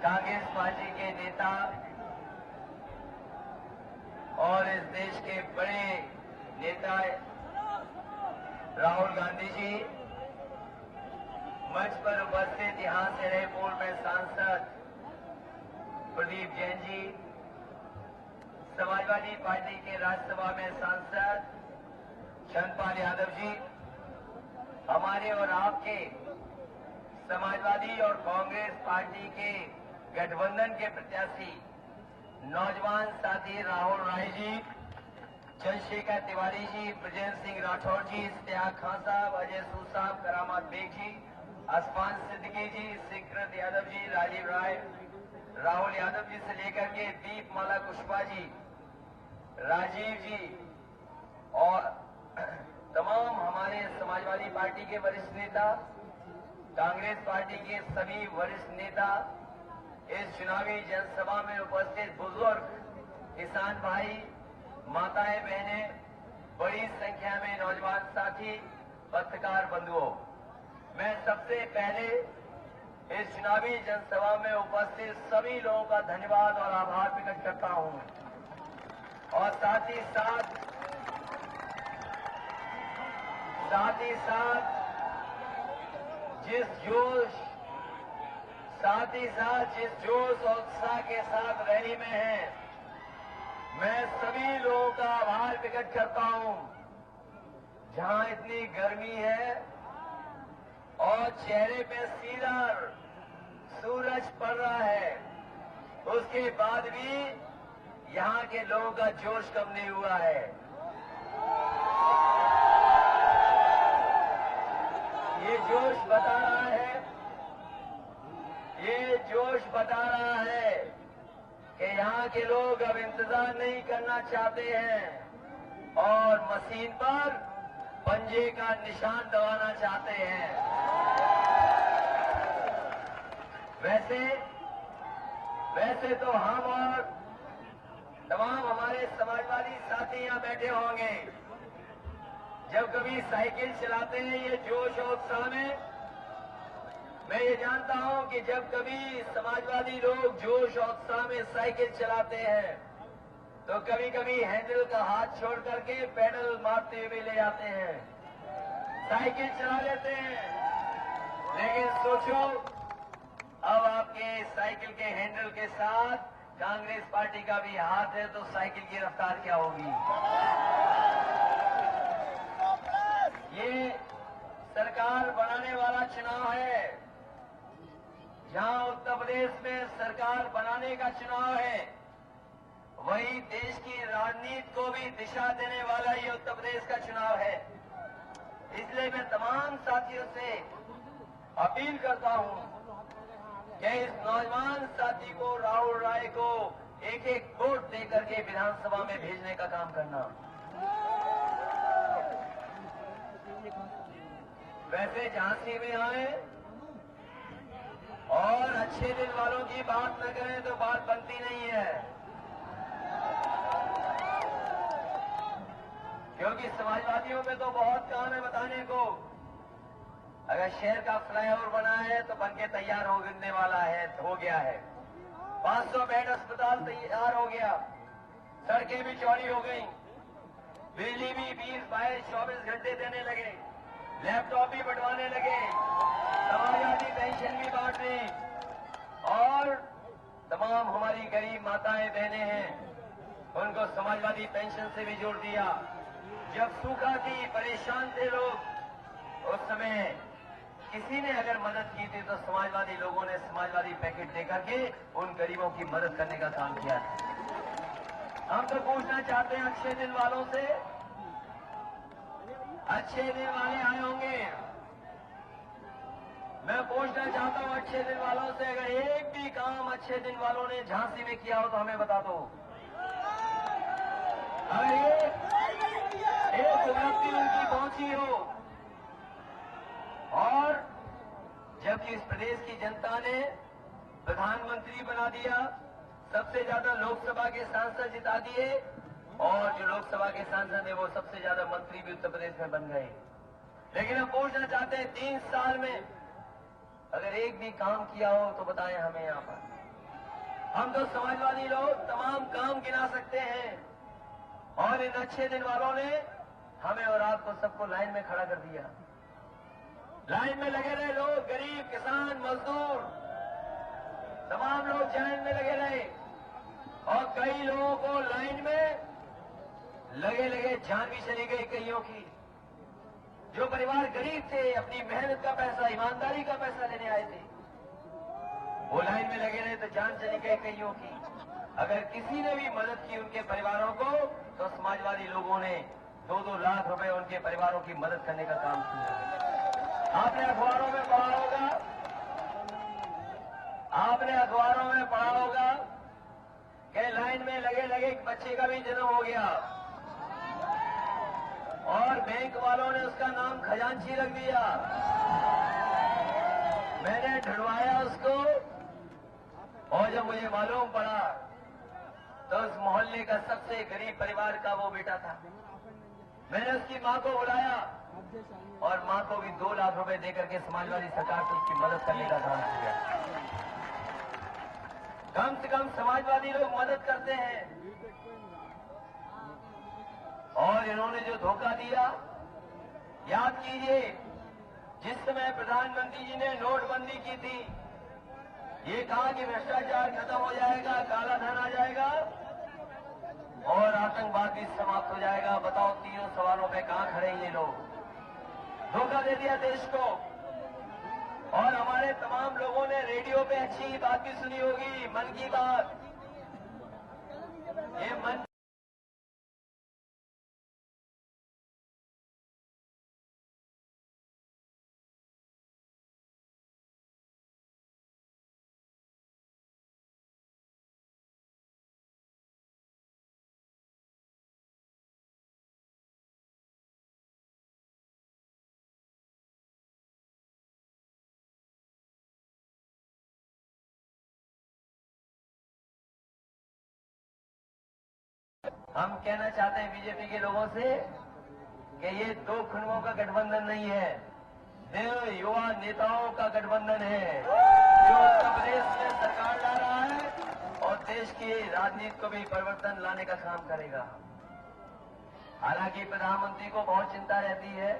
Congress party के नेता और इस देश के बड़े नेता राहुल गांधी जी, मंच पर उपस्थित यहां से रहे पूर्व में सांसद प्रदीप जैन जी, समाजवादी पार्टी के राज्यसभा में सांसद चंद्रपाल यादव जी, हमारे और आपके समाजवादी और कांग्रेस पार्टी के गठबंधन के प्रत्याशी नौजवान साथी राहुल राय जी, चंद्रशेखर तिवारी जी, ब्रजेंद्र सिंह राठौर जी, इश्तियाक खान साहब, अजय सूद साहब, करामत बेग जी, असफान सिद्दीकी जी, सिकरत यादव जी, राजीव राय, राहुल यादव जी से लेकर के दीपमाला कुशवाहा जी, राजीव जी और तमाम हमारे समाजवादी पार्टी के वरिष्ठ नेता, कांग्रेस पार्टी के सभी वरिष्ठ नेता, इस चुनावी जनसभा में उपस्थित बुजुर्ग, किसान भाई, माताएं बहनें, बड़ी संख्या में नौजवान साथी, पत्रकार बंधुओं, मैं सबसे पहले इस चुनावी जनसभा में उपस्थित सभी लोगों का धन्यवाद और आभार प्रकट करता हूं और साथ ही साथ जिस जोश और उत्साह के साथ रैली में हैं, मैं सभी लोगों का आभार प्रकट करता हूं। जहां इतनी गर्मी है और चेहरे पे सीधा सूरज पड़ रहा है, उसके बाद भी यहां के लोगों का जोश कम नहीं हुआ है। ये जोश बता रहा है कि यहाँ के लोग अब इंतजार नहीं करना चाहते हैं और मशीन पर पंजे का निशान दबाना चाहते हैं। वैसे तो हम और तमाम हमारे समाजवादी साथी यहाँ बैठे होंगे, जब कभी साइकिल चलाते हैं ये जोश और उत्साह में, मैं ये जानता हूं कि जब कभी समाजवादी लोग जोश और उत्साह में साइकिल चलाते हैं तो कभी कभी हैंडल का हाथ छोड़ करके पैडल मारते हुए ले जाते हैं, साइकिल चला लेते हैं। लेकिन सोचो, अब आपके साइकिल के हैंडल के साथ कांग्रेस पार्टी का भी हाथ है तो साइकिल की रफ्तार क्या होगी। ये सरकार बनाने वाला चुनाव है। जहां उत्तर प्रदेश में सरकार बनाने का चुनाव है, वही देश की राजनीति को भी दिशा देने वाला ये उत्तर प्रदेश का चुनाव है। इसलिए मैं तमाम साथियों से अपील करता हूं कि इस नौजवान साथी को, राहुल राय को, एक एक वोट देकर के विधानसभा में भेजने का काम करना। वैसे झांसी में आए और अच्छे दिन वालों की बात न करें तो बात बनती नहीं है, क्योंकि समाजवादियों में तो बहुत काम है बताने को। अगर शहर का फ्लाईओवर बना है तो बनके तैयार होने वाला है, हो गया है। 500 बेड अस्पताल तैयार हो गया, सड़कें भी चौड़ी हो गई, बिजली भी 20-22-24 घंटे देने लगे, लैपटॉप भी बंटवाने लगे, समाजवादी पेंशन भी बांट दी और तमाम हमारी गरीब माताएं बहनें हैं, उनको समाजवादी पेंशन से भी जोड़ दिया। जब सूखा थी, परेशान थे लोग, उस समय किसी ने अगर मदद की थी तो समाजवादी लोगों ने समाजवादी पैकेट देकर के उन गरीबों की मदद करने का काम किया था। हम तो पूछना चाहते हैं अच्छे दिन वालों से, अच्छे दिन वाले आए होंगे, मैं पूछना चाहता हूं अच्छे दिन वालों से, अगर एक भी काम अच्छे दिन वालों ने झांसी में किया हो तो हमें बता दो। अगर एक उपलब्धि उनकी पहुंची हो, और जबकि इस प्रदेश की जनता ने प्रधानमंत्री बना दिया, सबसे ज्यादा लोकसभा के सांसद जिता दिए और जो लोकसभा के सांसद है वो सबसे ज्यादा मंत्री भी उत्तर प्रदेश में बन गए। लेकिन हम पूछना चाहते हैं 3 साल में अगर एक भी काम किया हो तो बताएं हमें यहाँ पर। हम तो समाजवादी लोग तमाम काम गिना सकते हैं और इन अच्छे दिन वालों ने हमें और आपको सबको लाइन में खड़ा कर दिया। लाइन में लगे रहे लोग, गरीब, किसान, मजदूर, तमाम लोग लाइन में लगे रहे और कई लोगों को लाइन में लगे लगे जान भी चली गई कईयों की। जो परिवार गरीब थे, अपनी मेहनत का पैसा, ईमानदारी का पैसा लेने आए थे, वो लाइन में लगे रहे तो जान चली गई कईयों की। अगर किसी ने भी मदद की उनके परिवारों को, तो समाजवादी लोगों ने 2-2 लाख रुपए उनके परिवारों की मदद करने का काम किया। आपने अखबारों में पढ़ा होगा, कि लाइन में लगे लगे एक बच्चे का भी जन्म हो गया और बैंक वालों ने उसका नाम खजांची रख दिया। मैंने ढूंढवाया उसको और जब मुझे मालूम पड़ा तो उस मोहल्ले का सबसे गरीब परिवार का वो बेटा था। मैंने उसकी मां को बुलाया और मां को भी 2 लाख रुपए देकर के समाजवादी सरकार को उसकी मदद करने का काम किया। कम से कम समाजवादी लोग मदद करते हैं। और इन्होंने जो धोखा दिया, याद कीजिए, जिस समय प्रधानमंत्री जी ने नोटबंदी की थी, ये कहा कि भ्रष्टाचार खत्म हो जाएगा, काला धन आ जाएगा और आतंकवाद भी समाप्त हो जाएगा। बताओ, तीनों सवालों पे कहां खड़े हैं ये लोग? धोखा दे दिया देश को। और हमारे तमाम लोगों ने रेडियो पे अच्छी बात भी सुनी होगी, मन की बात। ये मन हम कहना चाहते हैं बीजेपी के लोगों से कि ये 2 खुनवों का गठबंधन नहीं है, दिल युवा नेताओं का गठबंधन है, जो उत्तर प्रदेश में सरकार ला रहा है और देश की राजनीति को भी परिवर्तन लाने का काम करेगा। हालांकि प्रधानमंत्री को बहुत चिंता रहती है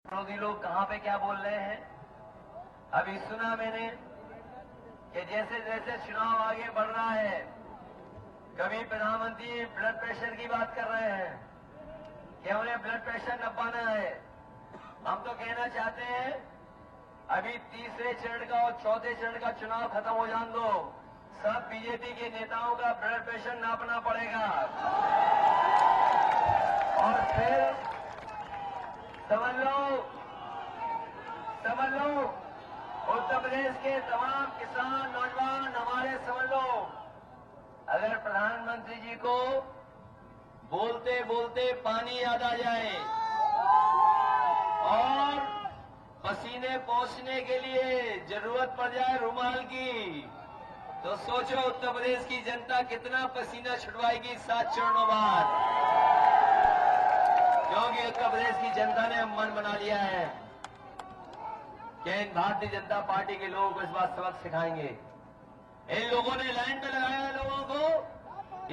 विरोधी लोग कहां पे क्या बोल रहे हैं। अभी सुना मैंने कि जैसे जैसे चुनाव आगे बढ़ रहा है, कभी प्रधानमंत्री ब्लड प्रेशर की बात कर रहे हैं कि उन्हें ब्लड प्रेशर नपाना है। हम तो कहना चाहते हैं अभी तीसरे चरण का और चौथे चरण का चुनाव खत्म हो जाने दो, सब बीजेपी के नेताओं का ब्लड प्रेशर नापना पड़ेगा और फिर समझ लो उत्तर प्रदेश के तमाम किसान, नौजवान हमारे समझ लो, अगर प्रधानमंत्री जी को बोलते बोलते पानी याद आ जाए और पसीने पोंछने के लिए जरूरत पड़ जाए रुमाल की, तो सोचो उत्तर प्रदेश की जनता कितना पसीना छुड़वाएगी 7 चरणों बाद। क्योंकि उत्तर प्रदेश की जनता ने मन बना लिया है कि इन भारतीय जनता पार्टी के लोगों को इस बार सबक सिखाएंगे। इन लोगों ने लाइन में लगाया है लोगों को,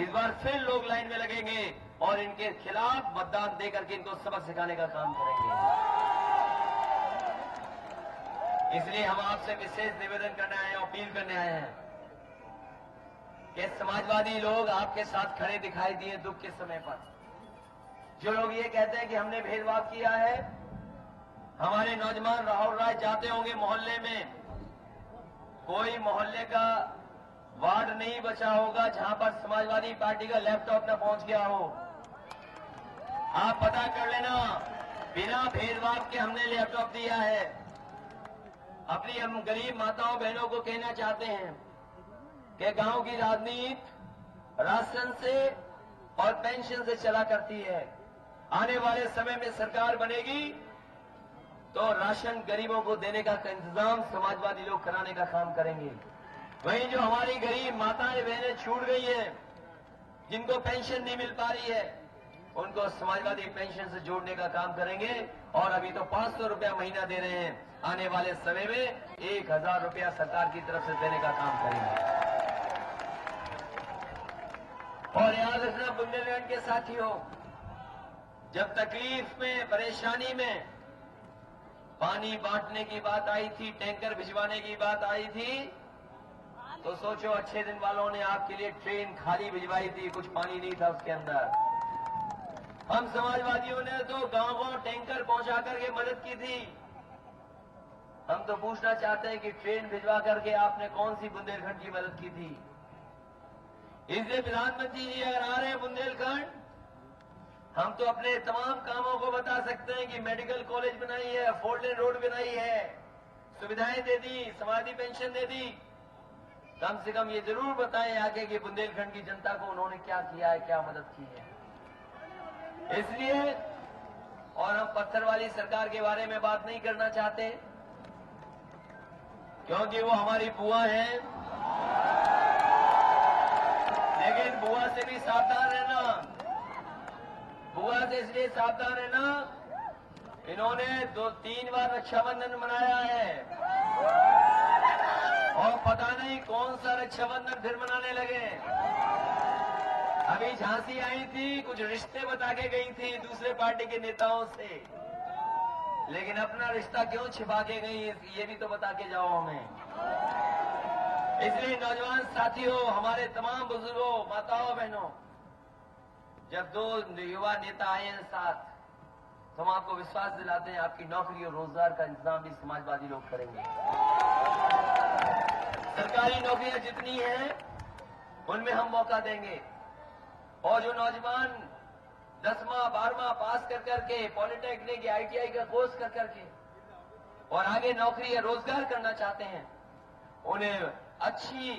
इस बार फिर लोग लाइन में लगेंगे और इनके खिलाफ मतदान देकर के इनको सबक सिखाने का काम करेंगे। इसलिए हम आपसे विशेष निवेदन करने आए हैं, अपील करने आए हैं कि समाजवादी लोग आपके साथ खड़े दिखाई दिए दुख के समय पर। जो लोग ये कहते हैं कि हमने भेदभाव किया है, हमारे नौजवान राहुल राय जाते होंगे मोहल्ले में, कोई मोहल्ले का वार्ड नहीं बचा होगा जहां पर समाजवादी पार्टी का लैपटॉप न पहुंच गया हो। आप पता कर लेना, बिना भेदभाव के हमने लैपटॉप दिया है। अपनी हम गरीब माताओं बहनों को कहना चाहते हैं कि गांव की राजनीति राशन से और पेंशन से चला करती है। आने वाले समय में सरकार बनेगी तो राशन गरीबों को देने का इंतजाम समाजवादी लोग कराने का काम करेंगे। वहीं जो हमारी गरीब माताएं बहनें छूट गई हैं, जिनको पेंशन नहीं मिल पा रही है, उनको समाजवादी पेंशन से जोड़ने का काम करेंगे। और अभी तो 500 रुपया महीना दे रहे हैं, आने वाले समय में 1000 रुपया सरकार की तरफ से देने का काम करेंगे। और याद रखना बुंदेलखंड के साथियों, जब तकलीफ में, परेशानी में पानी बांटने की बात आई थी, टैंकर भिजवाने की बात आई थी, तो सोचो अच्छे दिन वालों ने आपके लिए ट्रेन खाली भिजवाई थी, कुछ पानी नहीं था उसके अंदर। हम समाजवादियों ने तो गांव-गांव टैंकर पहुंचा करके मदद की थी। हम तो पूछना चाहते हैं कि ट्रेन भिजवा करके आपने कौन सी बुंदेलखंड की मदद की थी। इसलिए प्रधानमंत्री जी अगर आ रहे हैं बुंदेलखंड, हम तो अपने तमाम कामों को बता सकते हैं कि मेडिकल कॉलेज बनाई है, 4 लेन रोड बनाई है, सुविधाएं दे दी, समाधि पेंशन दे दी। कम से कम ये जरूर बताएं आगे कि बुंदेलखंड की जनता को उन्होंने क्या किया है, क्या मदद की है। इसलिए और हम पत्थर वाली सरकार के बारे में बात नहीं करना चाहते, क्योंकि वो हमारी बुआ है। लेकिन बुआ से भी सावधान रहना, बुआ से इसलिए सावधान रहना, इन्होंने 2-3 बार रक्षाबंधन मनाया है और पता नहीं कौन सा रक्षाबंधन फिर मनाने लगे। अभी झांसी आई थी, कुछ रिश्ते बता के गई थी दूसरे पार्टी के नेताओं से, लेकिन अपना रिश्ता क्यों छिपा के गई, ये भी तो बता के जाओ हमें। इसलिए नौजवान साथियों, हमारे तमाम बुजुर्गों, माताओं, बहनों, जब 2 युवा नेता आए हैं साथ, तो हम आपको विश्वास दिलाते हैं आपकी नौकरी और रोजगार का इंतजाम भी समाजवादी लोग करेंगे। सरकारी नौकरियां जितनी हैं उनमें हम मौका देंगे। और जो नौजवान 10वां 12वां पास कर करके पॉलिटेक्निक या ITI का कोर्स कर करके और आगे नौकरी या रोजगार करना चाहते हैं, उन्हें अच्छी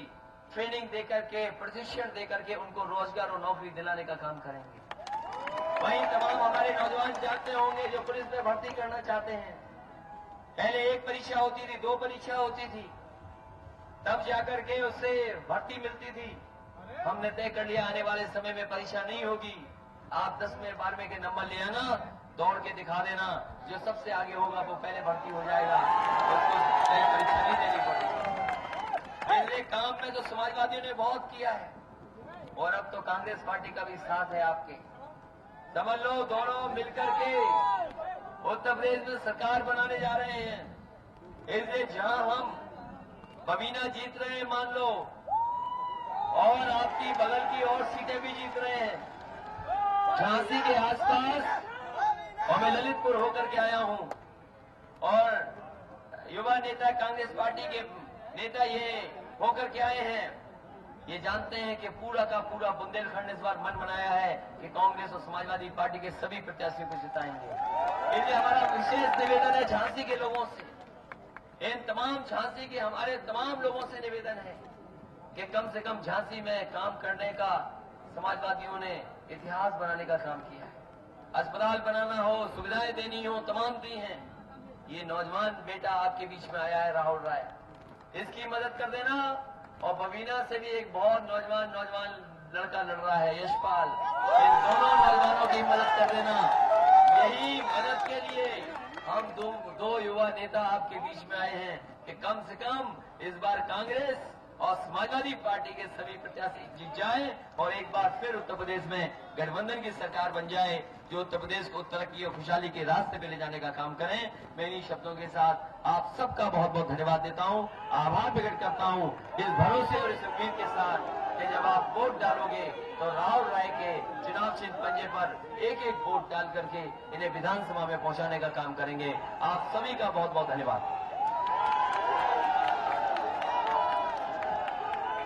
ट्रेनिंग देकर के, प्रशिक्षण देकर के उनको रोजगार और नौकरी दिलाने का काम करेंगे। वहीं तमाम हमारे नौजवान चाहते होंगे जो पुलिस में भर्ती करना चाहते हैं, पहले 1 परीक्षा होती थी, 2 परीक्षा होती थी, तब जाकर के उससे भर्ती मिलती थी। हमने तय कर लिया आने वाले समय में परीक्षा नहीं होगी, आप 10 में 12वें के नंबर ले आना, दौड़ के दिखा देना, जो सबसे आगे होगा वो पहले भर्ती हो जाएगा, उसको परीक्षा नहीं देनी पड़ेगी। इसलिए काम में तो समाजवादियों ने बहुत किया है और अब तो कांग्रेस पार्टी का भी साथ है आपके। समझ लो दोनों मिलकर के उत्तर प्रदेश में सरकार बनाने जा रहे हैं। इसलिए जहां हम बबीना जीत रहे हैं मान लो, और आपकी बगल की और सीटें भी जीत रहे हैं, झांसी के आसपास, और मैं ललितपुर होकर के आया हूं, और युवा नेता कांग्रेस पार्टी के नेता ये होकर के आए हैं, ये जानते हैं कि पूरा का पूरा बुंदेलखंड इस बार मन बनाया है कि कांग्रेस और समाजवादी पार्टी के सभी प्रत्याशियों को जिताएंगे। इसलिए हमारा विशेष निवेदन है झांसी के लोगों से, इन तमाम झांसी के हमारे तमाम लोगों से निवेदन है कि कम से कम झांसी में काम करने का समाजवादियों ने इतिहास बनाने का काम किया है। अस्पताल बनाना हो, सुविधाएं देनी हो, तमाम दी हैं। ये नौजवान बेटा आपके बीच में आया है, राहुल राय, इसकी मदद कर देना। और बबीना से भी एक बहुत नौजवान लड़का लड़ रहा है, यशपाल, इन दोनों नौजवानों की मदद कर देना। यही मदद के लिए हम दो युवा नेता आपके बीच में आए हैं कि कम से कम इस बार कांग्रेस और समाजवादी पार्टी के सभी प्रत्याशी जीत जाएं और एक बार फिर उत्तर प्रदेश में गठबंधन की सरकार बन जाए, जो उत्तर प्रदेश को तरक्की और खुशहाली के रास्ते पे ले जाने का काम करें। मैं इन्हीं शब्दों के साथ आप सबका बहुत बहुत धन्यवाद देता हूं, आभार प्रकट करता हूं, इस भरोसे और इस उम्मीद के साथ कि जब आप वोट डालोगे तो राहुल राय के चुनाव चिन्ह पंजे पर एक एक वोट डाल करके इन्हें विधानसभा में पहुंचाने का काम करेंगे। आप सभी का बहुत बहुत धन्यवाद।